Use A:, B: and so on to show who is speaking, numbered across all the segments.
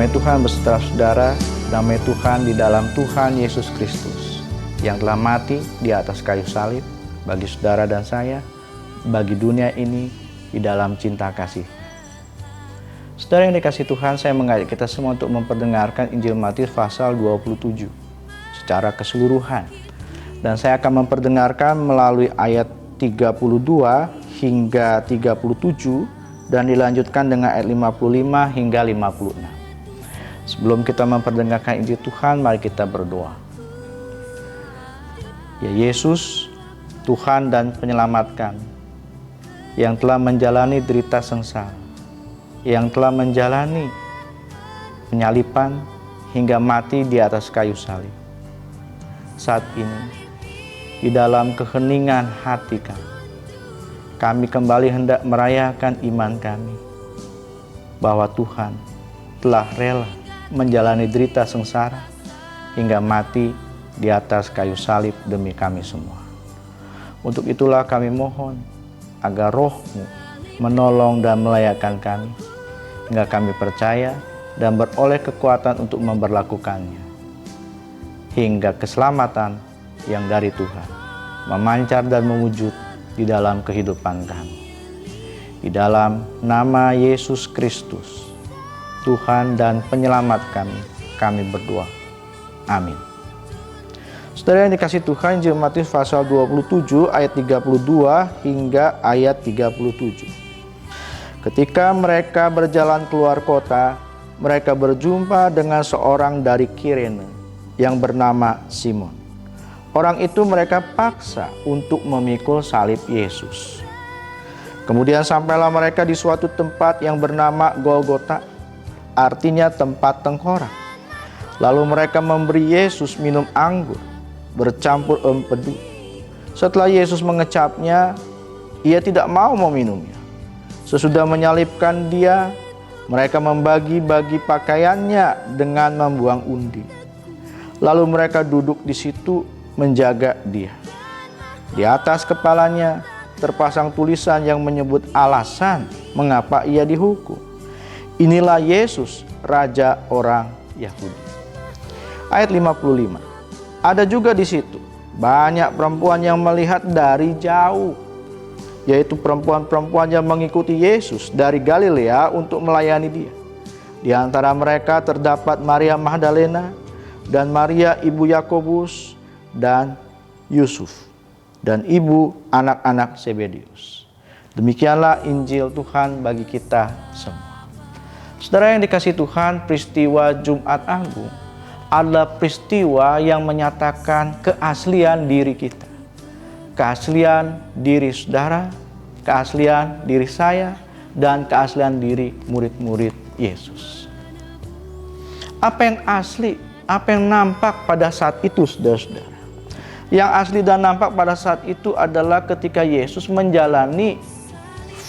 A: Damai Tuhan beserta saudara, damai Tuhan di dalam Tuhan Yesus Kristus yang telah mati di atas kayu salib bagi saudara dan saya, bagi dunia ini di dalam cinta kasih. Saudara yang dikasihi Tuhan, saya mengajak kita semua untuk memperdengarkan Injil Matius pasal 27 secara keseluruhan. Dan saya akan memperdengarkan melalui ayat 32 hingga 37 dan dilanjutkan dengan ayat 55 hingga 56. Sebelum kita memperdengarkan Injil Tuhan, mari kita berdoa. Ya Yesus, Tuhan dan penyelamat kami, yang telah menjalani derita sengsara, yang telah menjalani penyalipan hingga mati di atas kayu salib. Saat ini, di dalam keheningan hati kami kembali hendak merayakan iman kami, bahwa Tuhan telah rela menjalani derita sengsara hingga mati di atas kayu salib demi kami semua. Untuk itulah kami mohon agar Roh-Mu menolong dan melayakkan kami, hingga kami percaya dan beroleh kekuatan untuk memberlakukannya, hingga keselamatan yang dari Tuhan memancar dan mewujud di dalam kehidupan kami. Di dalam nama Yesus Kristus, Tuhan dan penyelamat kami berdoa. Amin. Saudara yang dikasihi Tuhan, Injil Matius pasal 27 ayat 32 hingga ayat 37. Ketika mereka berjalan keluar kota, mereka berjumpa dengan seorang dari Kirene yang bernama Simon. Orang itu mereka paksa untuk memikul salib Yesus. Kemudian sampailah mereka di suatu tempat yang bernama Golgota, artinya tempat tengkorak. Lalu mereka memberi Yesus minum anggur bercampur empedu. Setelah Yesus mengecapnya, ia tidak mau meminumnya. Sesudah menyalibkan dia, mereka membagi-bagi pakaiannya dengan membuang undi. Lalu mereka duduk di situ menjaga dia. Di atas kepalanya terpasang tulisan yang menyebut alasan mengapa ia dihukum. Inilah Yesus, Raja orang Yahudi. Ayat 55. Ada juga di situ banyak perempuan yang melihat dari jauh, yaitu perempuan-perempuan yang mengikuti Yesus dari Galilea untuk melayani dia. Di antara mereka terdapat Maria Magdalena dan Maria ibu Yakobus dan Yusuf dan ibu anak-anak Zebedius. Demikianlah Injil Tuhan bagi kita semua. Saudara yang dikasihi Tuhan, peristiwa Jumat Agung adalah peristiwa yang menyatakan keaslian diri kita. Keaslian diri saudara, keaslian diri saya, dan keaslian diri murid-murid Yesus. Apa yang asli, apa yang nampak pada saat itu, saudara-saudara? Yang asli dan nampak pada saat itu adalah ketika Yesus menjalani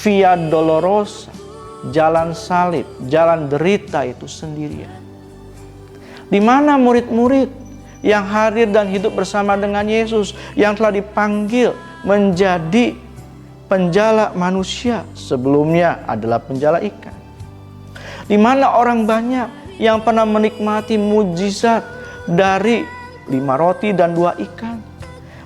A: Via Dolorosa, jalan salib, jalan derita itu sendirian. Di mana murid-murid yang hadir dan hidup bersama dengan Yesus, yang telah dipanggil menjadi penjala manusia, sebelumnya adalah penjala ikan. Di mana orang banyak yang pernah menikmati mujizat dari 5 roti dan 2 ikan.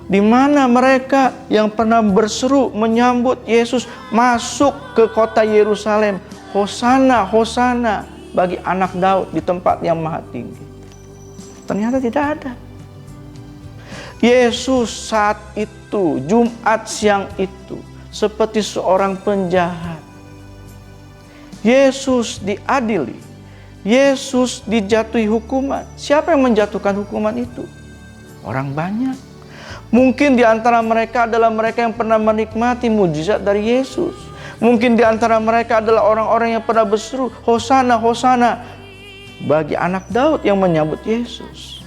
A: Di mana mereka yang pernah berseru menyambut Yesus masuk ke kota Yerusalem, Hosana, Hosana bagi anak Daud di tempat yang maha tinggi. Ternyata tidak ada. Yesus saat itu, Jumat siang itu, seperti seorang penjahat. Yesus diadili, Yesus dijatuhi hukuman. Siapa yang menjatuhkan hukuman itu? Orang banyak. Mungkin di antara mereka adalah mereka yang pernah menikmati mujizat dari Yesus. Mungkin di antara mereka adalah orang-orang yang pernah berseru, Hosana, Hosana, bagi anak Daud yang menyambut Yesus.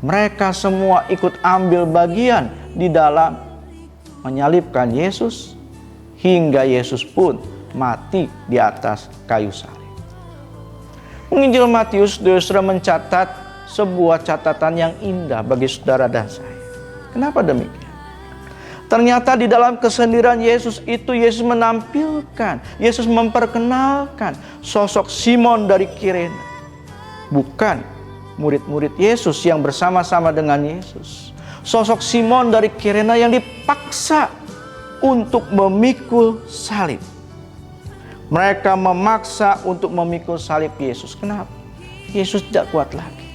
A: Mereka semua ikut ambil bagian di dalam menyalibkan Yesus, hingga Yesus pun mati di atas kayu salib. Injil Matius sudah mencatat sebuah catatan yang indah bagi saudara dan saya. Kenapa demikian? Ternyata di dalam kesendirian Yesus itu, Yesus menampilkan, Yesus memperkenalkan sosok Simon dari Kirene. bukan murid-murid Yesus yang bersama-sama dengan Yesus. Sosok Simon dari Kirene yang dipaksa untuk memikul salib. Mereka memaksa untuk memikul salib Yesus. Kenapa? Yesus tidak kuat lagi.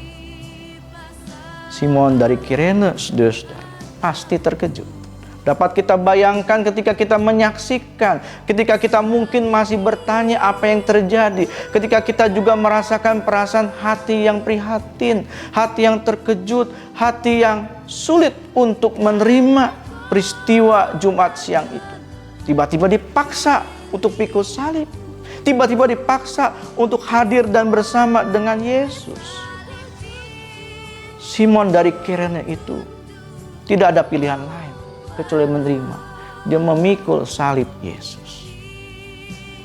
A: Simon dari Kirene, saudara-saudara, pasti terkejut. Dapat kita bayangkan ketika kita menyaksikan, ketika kita mungkin masih bertanya apa yang terjadi, ketika kita juga merasakan perasaan hati yang prihatin, hati yang terkejut, hati yang sulit untuk menerima peristiwa Jumat siang itu. Tiba-tiba dipaksa untuk pikul salib, tiba-tiba dipaksa untuk hadir dan bersama dengan Yesus. Simon dari Kirene itu tidak ada pilihan lain kecuali menerima. Dia memikul salib Yesus.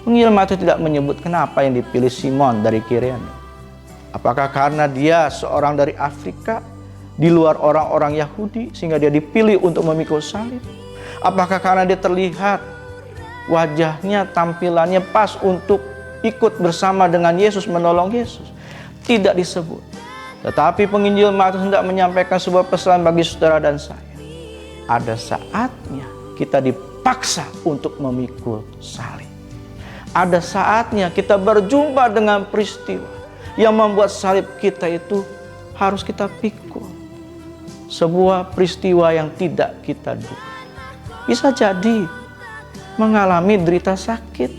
A: Injil Matius tidak menyebut kenapa yang dipilih Simon dari Kirene. Apakah karena dia seorang dari Afrika, di luar orang-orang Yahudi, sehingga dia dipilih untuk memikul salib? Apakah karena dia terlihat wajahnya, tampilannya pas untuk ikut bersama dengan Yesus, menolong Yesus? Tidak disebut. Tetapi penginjil Matius hendak menyampaikan sebuah pesan bagi saudara dan saya. Ada saatnya kita dipaksa untuk memikul salib. Ada saatnya kita berjumpa dengan peristiwa yang membuat salib kita itu harus kita pikul. Sebuah peristiwa yang tidak kita duga. Bisa jadi mengalami derita sakit,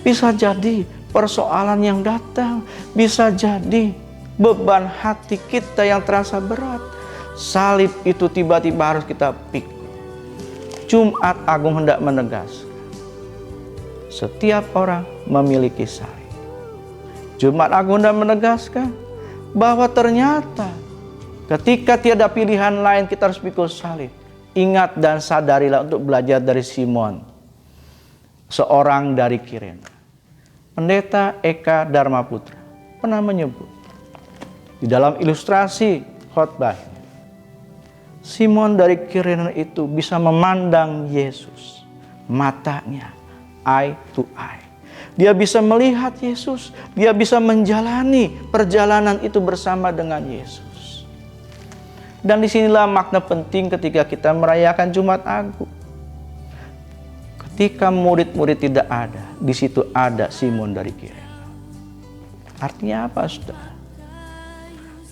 A: bisa jadi persoalan yang datang, bisa jadi beban hati kita yang terasa berat. Salib itu tiba-tiba harus kita pikul. Jumat Agung hendak menegaskan, setiap orang memiliki salib. Jumat Agung hendak menegaskan bahwa ternyata ketika tiada pilihan lain kita harus pikul salib. Ingat dan sadarilah untuk belajar dari Simon, seorang dari Kirene. Pendeta Eka Dharmaputra pernah menyebut di dalam ilustrasi khotbahnya, Simon dari Kirene itu bisa memandang Yesus, matanya eye to eye. Dia bisa melihat Yesus, dia bisa menjalani perjalanan itu bersama dengan Yesus. Dan disinilah makna penting ketika kita merayakan Jumat Agung. Ketika murid-murid tidak ada, di situ ada Simon dari Kirene. Artinya apa, saudara?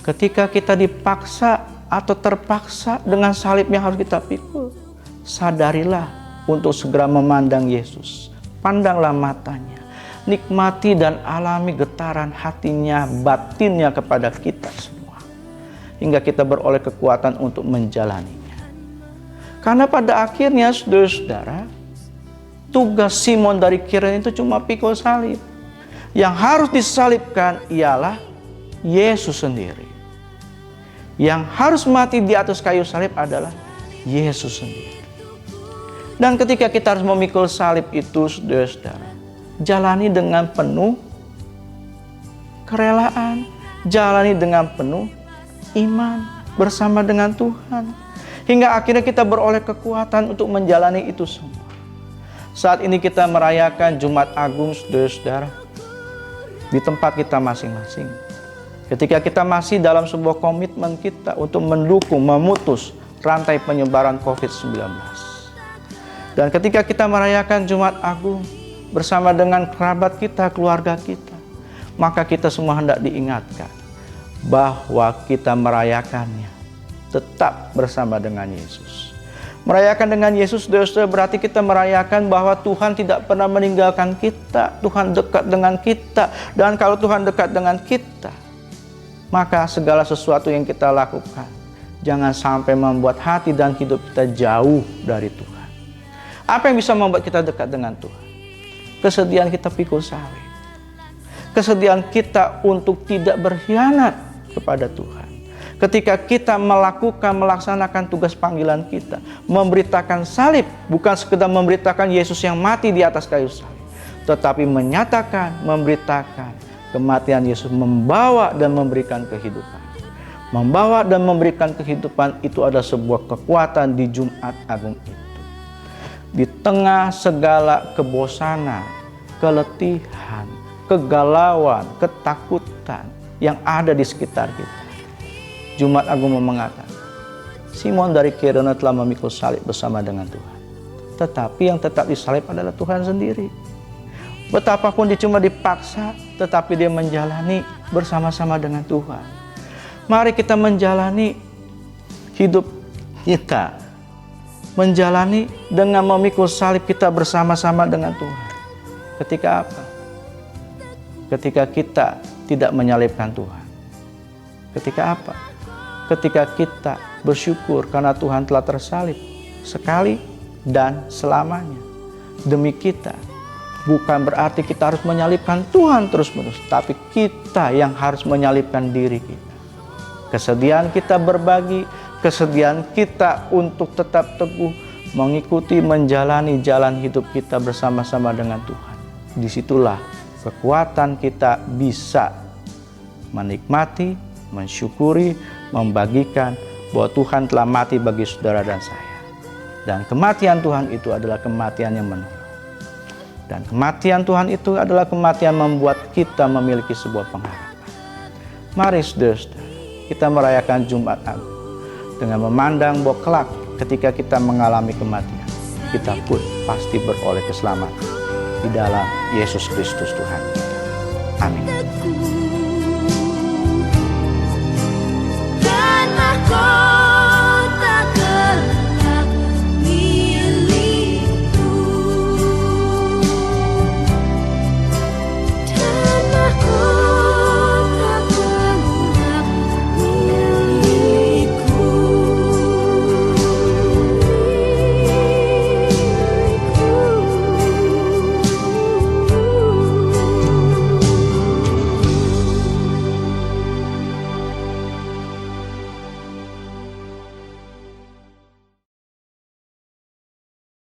A: Ketika kita dipaksa atau terpaksa dengan salib yang harus kita pikul, sadarilah untuk segera memandang Yesus. Pandanglah matanya, nikmati dan alami getaran hatinya, batinnya kepada kita semua. Hingga kita beroleh kekuatan untuk menjalaninya. Karena pada akhirnya, saudara-saudara, tugas Simon dari Kirene itu cuma pikul salib. Yang harus disalibkan ialah Yesus sendiri. Yang harus mati di atas kayu salib adalah Yesus sendiri. Dan ketika kita harus memikul salib itu, saudara-saudara, jalani dengan penuh kerelaan, jalani dengan penuh iman bersama dengan Tuhan. Hingga akhirnya kita beroleh kekuatan untuk menjalani itu semua. Saat ini kita merayakan Jumat Agung, saudara-saudara, di tempat kita masing-masing. Ketika kita masih dalam sebuah komitmen kita untuk mendukung, memutus rantai penyebaran COVID-19. Dan ketika kita merayakan Jumat Agung bersama dengan kerabat kita, keluarga kita, maka kita semua hendak diingatkan bahwa kita merayakannya tetap bersama dengan Yesus. Merayakan dengan Yesus, saudara-saudara, berarti kita merayakan bahwa Tuhan tidak pernah meninggalkan kita. Tuhan dekat dengan kita. Dan kalau Tuhan dekat dengan kita, maka segala sesuatu yang kita lakukan jangan sampai membuat hati dan hidup kita jauh dari Tuhan. Apa yang bisa membuat kita dekat dengan Tuhan? Kesediaan kita pikul salib. Kesediaan kita untuk tidak berkhianat kepada Tuhan. Ketika kita melaksanakan tugas panggilan kita, memberitakan salib, bukan sekedar memberitakan Yesus yang mati di atas kayu salib, tetapi menyatakan, memberitakan kematian Yesus, membawa dan memberikan kehidupan. Membawa dan memberikan kehidupan itu adalah sebuah kekuatan di Jumat Agung itu. Di tengah segala kebosanan, keletihan, kegalauan, ketakutan, yang ada di sekitar kita. Jumat Agung mengatakan, Simon dari Kirene telah memikul salib bersama dengan Tuhan. Tetapi yang tetap disalib adalah Tuhan sendiri. Betapapun dia cuma dipaksa, tetapi dia menjalani bersama-sama dengan Tuhan. Mari kita menjalani hidup kita, menjalani dengan memikul salib kita bersama-sama dengan Tuhan. Ketika apa? Ketika kita tidak menyalibkan Tuhan. Ketika apa? Ketika kita bersyukur karena Tuhan telah tersalib sekali dan selamanya demi kita. Bukan berarti kita harus menyalibkan Tuhan terus-menerus, tapi kita yang harus menyalibkan diri kita. Kesediaan kita berbagi, kesediaan kita untuk tetap teguh mengikuti, menjalani jalan hidup kita bersama-sama dengan Tuhan. Disitulah kekuatan kita bisa menikmati, mensyukuri, membagikan bahwa Tuhan telah mati bagi saudara dan saya. Dan kematian Tuhan itu adalah kematian yang menolong. Dan kematian Tuhan itu adalah kematian membuat kita memiliki sebuah pengharapan. Mari saudara-saudara, kita merayakan Jumat Agung dengan memandang bahwa kelak ketika kita mengalami kematian, kita pun pasti beroleh keselamatan di dalam Yesus Kristus Tuhan kita. Amin.